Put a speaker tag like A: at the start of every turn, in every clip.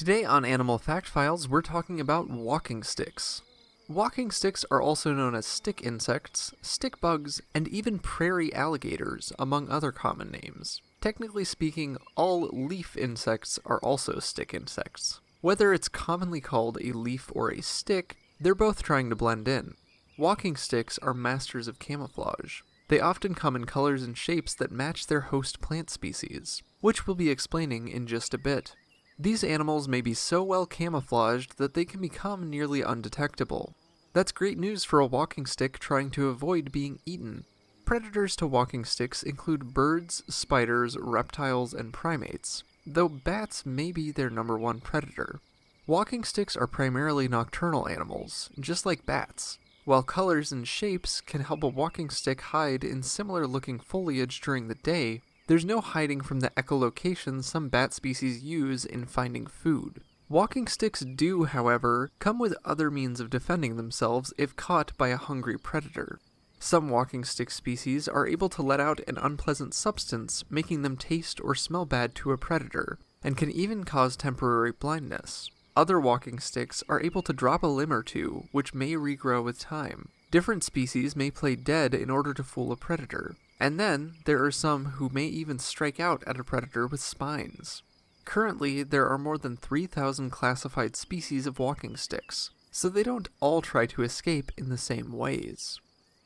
A: Today on Animal Fact Files, we're talking about walking sticks. Walking sticks are also known as stick insects, stick bugs, and even prairie alligators, among other common names. Technically speaking, all leaf insects are also stick insects. Whether it's commonly called a leaf or a stick, they're both trying to blend in. Walking sticks are masters of camouflage. They often come in colors and shapes that match their host plant species, which we'll be explaining in just a bit. These animals may be so well camouflaged that they can become nearly undetectable. That's great news for a walking stick trying to avoid being eaten. Predators to walking sticks include birds, spiders, reptiles, and primates, though bats may be their number one predator. Walking sticks are primarily nocturnal animals, just like bats. While colors and shapes can help a walking stick hide in similar-looking foliage during the day, there's no hiding from the echolocation some bat species use in finding food. Walking sticks do, however, come with other means of defending themselves if caught by a hungry predator. Some walking stick species are able to let out an unpleasant substance, making them taste or smell bad to a predator, and can even cause temporary blindness. Other walking sticks are able to drop a limb or two, which may regrow with time. Different species may play dead in order to fool a predator. And then, there are some who may even strike out at a predator with spines. Currently, there are more than 3,000 classified species of walking sticks, so they don't all try to escape in the same ways.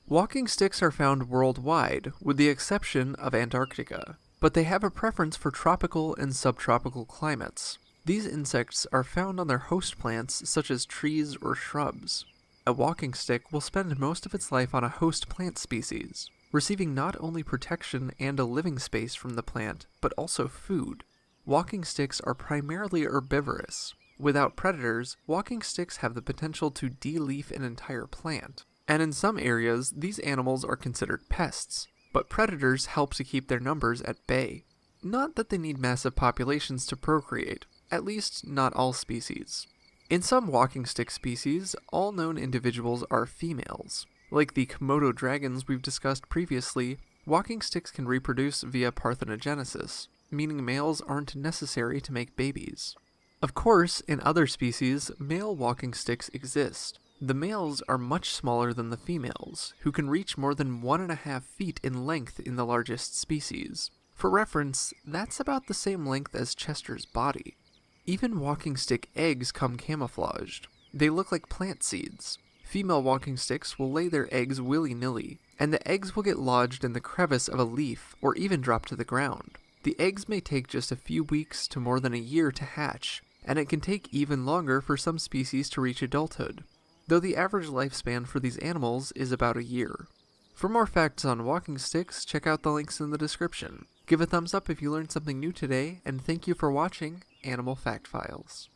A: Walking sticks are found worldwide, with the exception of Antarctica, but they have a preference for tropical and subtropical climates. These insects are found on their host plants such as trees or shrubs. A walking stick will spend most of its life on a host plant species, receiving not only protection and a living space from the plant, but also food. Walking sticks are primarily herbivorous. Without predators, walking sticks have the potential to de-leaf an entire plant. And in some areas, these animals are considered pests, but predators help to keep their numbers at bay. Not that they need massive populations to procreate, at least not all species. In some walking stick species, all known individuals are females. Like the Komodo dragons we've discussed previously, walking sticks can reproduce via parthenogenesis, meaning males aren't necessary to make babies. Of course, in other species, male walking sticks exist. The males are much smaller than the females, who can reach more than 1.5 feet in length in the largest species. For reference, that's about the same length as Chester's body. Even walking stick eggs come camouflaged. They look like plant seeds. Female walking sticks will lay their eggs willy-nilly, and the eggs will get lodged in the crevice of a leaf or even drop to the ground. The eggs may take just a few weeks to more than a year to hatch, and it can take even longer for some species to reach adulthood, though the average lifespan for these animals is about a year. For more facts on walking sticks, check out the links in the description. Give a thumbs up if you learned something new today, and thank you for watching Animal Fact Files.